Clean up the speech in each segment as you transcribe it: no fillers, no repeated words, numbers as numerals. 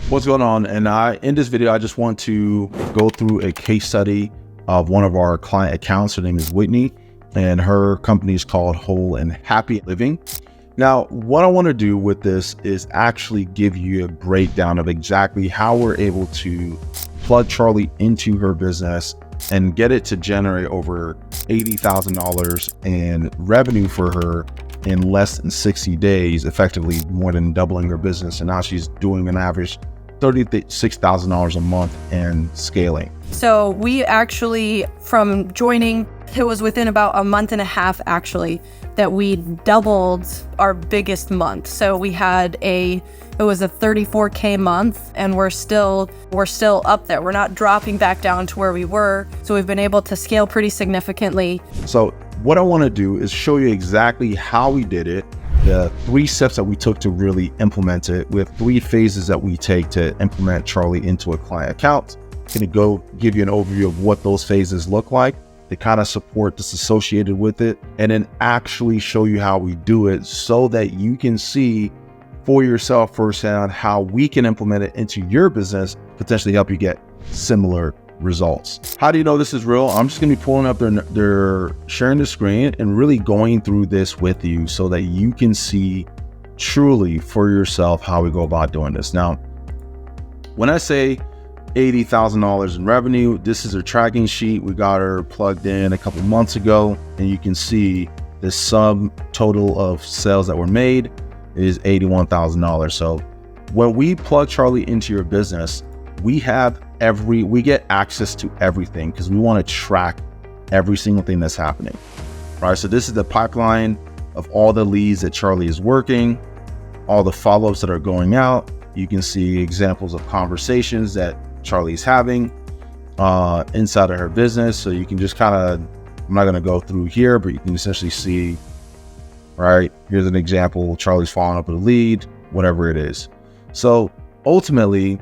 What's going on? And in this video, I just want to go through a case study of one of our client accounts. Her name is Whitney, and her company is called Whole and Happy Living. Now, what I want to do with this is actually give you a breakdown of exactly how we're able to plug Charlie into her business and get it to generate over $80,000 in revenue for her in less than 60 days, effectively more than doubling her business. And now she's doing an average $36,000 a month and scaling. So we actually, from joining, it was within about a month and a half actually that we doubled our biggest month. So we had it was a 34K month, and we're still up there. We're not dropping back down to where we were. So we've been able to scale pretty significantly. So what I want to do is show you exactly how we did it, the 3 steps that we took to really implement it. We have 3 phases that we take to implement Charlie into a client account. I'm going to go give you an overview of what those phases look like, the kind of support that's associated with it, and then actually show you how we do it so that you can see for yourself firsthand how we can implement it into your business, potentially help you get similar results. How do you know this is real? I'm just going to be pulling up their sharing the screen and really going through this with you so that you can see truly for yourself how we go about doing this. Now, when I say $80,000 in revenue, this is a tracking sheet. We got her plugged in a couple months ago, and you can see the sum total of sales that were made is $81,000. So when we plug Charlie into your business, we get access to everything because we want to track every single thing that's happening, right? So this is the pipeline of all the leads that Charlie is working, all the follow-ups that are going out. You can see examples of conversations that Charlie's having inside of her business. So you can just I'm not going to go through here, but you can essentially see, right? Here's an example. Charlie's following up with a lead, whatever it is. So ultimately,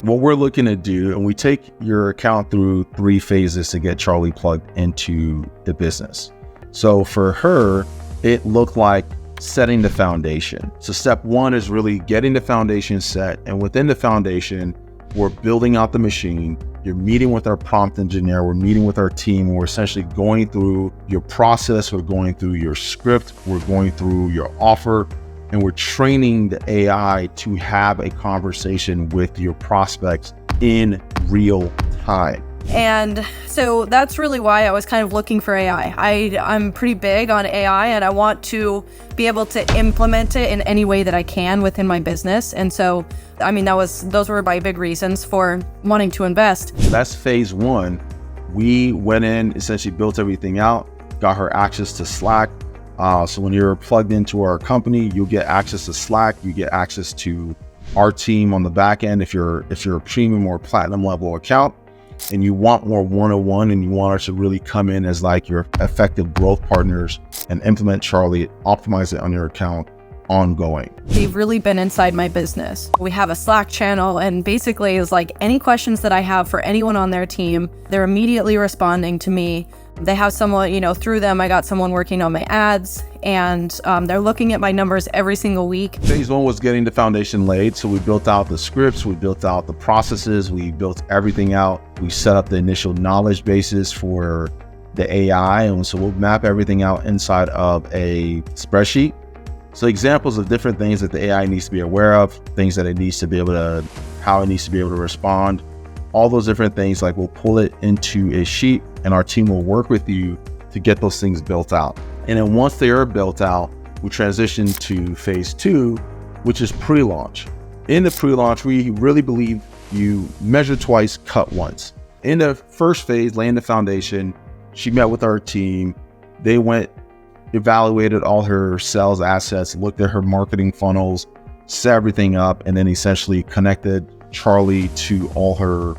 what we're looking to do, and we take your account through 3 phases to get Charlie plugged into the business. So for her, it looked like setting the foundation. So step 1 is really getting the foundation set. And within the foundation, we're building out the machine. You're meeting with our prompt engineer. We're meeting with our team. We're essentially going through your process. We're going through your script. We're going through your offer. And we're training the AI to have a conversation with your prospects in real time. And so that's really why I was kind of looking for AI. I'm pretty big on AI, and I want to be able to implement it in any way that I can within my business. And so, I mean, those were my big reasons for wanting to invest. That's phase 1. We went in, essentially built everything out, got her access to Slack. So when you're plugged into our company, you'll get access to Slack. You get access to our team on the back end if you're a premium or platinum level account, and you want more one-on-one, and you want us to really come in as like your effective growth partners and implement Charlie, optimize it on your account ongoing. They've really been inside my business. We have a Slack channel, and basically it's like any questions that I have for anyone on their team, they're immediately responding to me. They have someone, through them, I got someone working on my ads, and they're looking at my numbers every single week. Phase 1 was getting the foundation laid. So we built out the scripts, we built out the processes, we built everything out. We set up the initial knowledge bases for the AI. And so we'll map everything out inside of a spreadsheet. So examples of different things that the AI needs to be aware of, things that it needs to be able to, how it needs to be able to respond. All those different things, like we'll pull it into a sheet, and our team will work with you to get those things built out. And then once they are built out, we transition to phase 2, which is pre-launch. In the pre-launch, we really believe you measure twice, cut once. In the first phase, laying the foundation, she met with our team. They went, evaluated all her sales assets, looked at her marketing funnels, set everything up, and then essentially connected Charlie to all her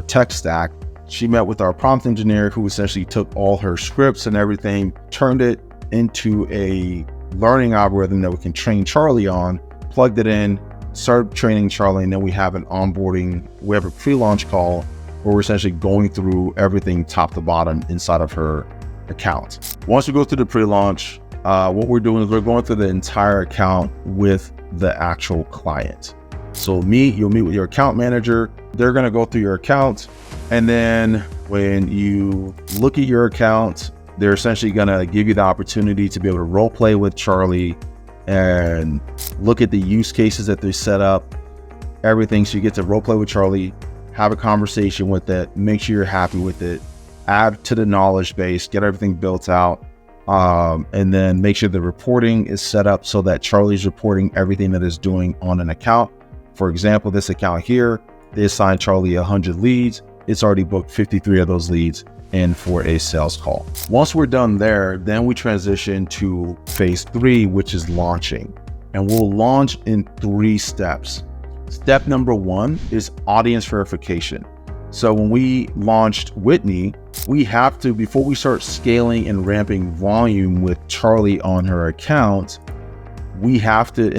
tech stack. She met with our prompt engineer, who essentially took all her scripts and everything, turned it into a learning algorithm that we can train Charlie on, plugged it in, started training Charlie, and then we have an onboarding, we have a pre-launch call where we're essentially going through everything top to bottom inside of her account. Once we go through the pre-launch, what we're doing is we're going through the entire account with the actual client. So you'll meet with your account manager. They're going to go through your account. And then when you look at your account, they're essentially going to give you the opportunity to be able to role play with Charlie and look at the use cases that they set up, everything. So you get to role play with Charlie, have a conversation with it, make sure you're happy with it, add to the knowledge base, get everything built out, and then make sure the reporting is set up so that Charlie's reporting everything that it's doing on an account. For example, this account here, they assigned Charlie 100 leads. It's already booked 53 of those leads in for a sales call. Once we're done there, then we transition to phase 3, which is launching. And we'll launch in 3 steps. Step number 1 is audience verification. So when we launched Whitney, we have to, before we start scaling and ramping volume with Charlie on her account, we have to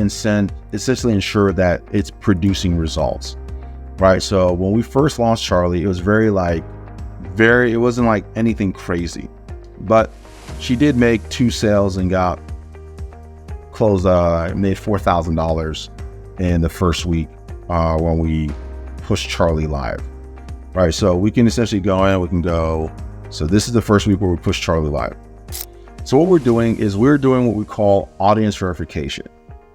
essentially ensure that it's producing results, right? So when we first launched Charlie, it was it wasn't like anything crazy, but she did make 2 sales and made $4,000 in the first week when we pushed Charlie live, right? So we can essentially go in, so this is the first week where we push Charlie live. So what we're doing is we're doing what we call audience verification.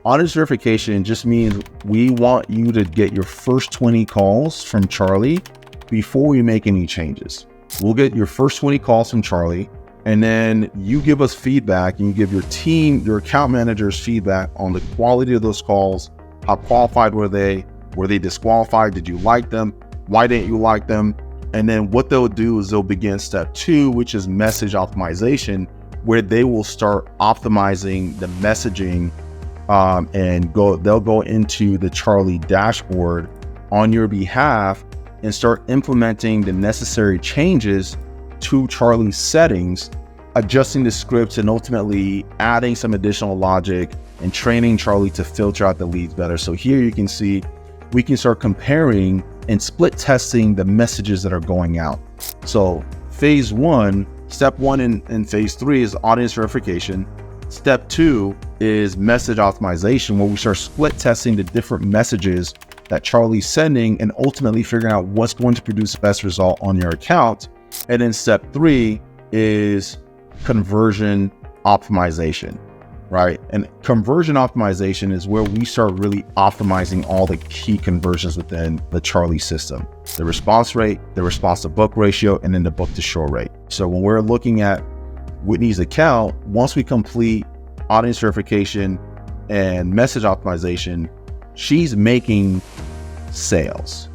Audience verification just means we want you to get your first 20 calls from Charlie before we make any changes. We'll get your first 20 calls from Charlie, and then you give us feedback and you give your team, your account managers feedback on the quality of those calls. How qualified were they? Were they disqualified? Did you like them? Why didn't you like them? And then what they'll do is they'll begin step 2, which is message optimization, where they will start optimizing the messaging and they'll go into the Charlie dashboard on your behalf and start implementing the necessary changes to Charlie's settings, adjusting the scripts and ultimately adding some additional logic and training Charlie to filter out the leads better. So here you can see we can start comparing and split testing the messages that are going out. So phase 1, step 1 in phase 3 is audience verification. Step 2 is message optimization, where we start split testing the different messages that Charlie's sending and ultimately figuring out what's going to produce the best result on your account. And then step 3 is conversion optimization, right? And conversion optimization is where we start really optimizing all the key conversions within the Charlie system. The response rate, the response to book ratio, and then the book to show rate. So when we're looking at Whitney's account, once we complete audience verification and message optimization, she's making sales,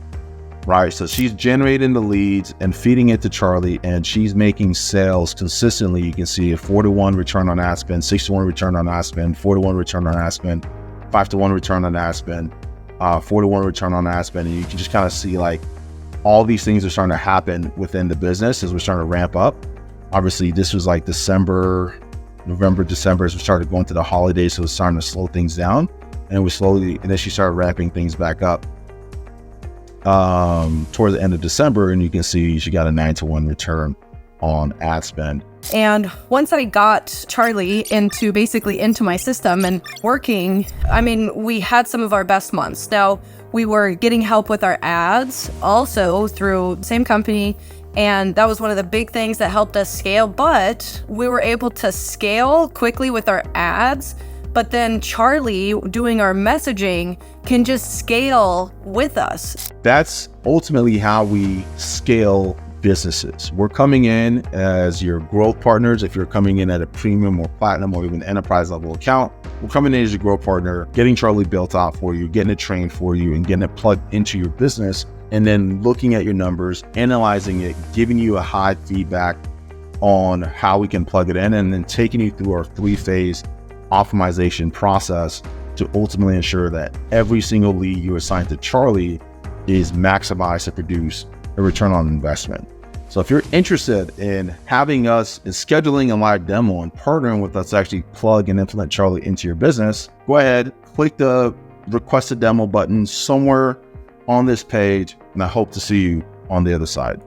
right? So she's generating the leads and feeding it to Charlie, and she's making sales consistently. You can see a 4-to-1 return on ad spend, 6-to-1 return on ad spend, 4-to-1 return on ad spend, 5-to-1 return on ad spend, 4-to-1 return on ad spend. And you can just kind of see like all these things are starting to happen within the business as we're starting to ramp up. Obviously, this was like November, December, as we started going to the holidays, so it was starting to slow things down. And then she started ramping things back up towards the end of December, and you can see she got a 9-to-1 return on ad spend. And once I got Charlie into my system and working, I mean, we had some of our best months. Now, we were getting help with our ads also through the same company. And that was one of the big things that helped us scale, but we were able to scale quickly with our ads. But then Charlie doing our messaging can just scale with us. That's ultimately how we scale businesses. We're coming in as your growth partners. If you're coming in at a premium or platinum or even enterprise level account, we're coming in as your growth partner, getting Charlie built out for you, getting it trained for you, and getting it plugged into your business. And then looking at your numbers, analyzing it, giving you a high feedback on how we can plug it in, and then taking you through our 3-phase optimization process to ultimately ensure that every single lead you assign to Charlie is maximized to produce a return on investment. So if you're interested in having us in scheduling a live demo and partnering with us to actually plug and implement Charlie into your business, go ahead, click the request a demo button somewhere on this page, and I hope to see you on the other side.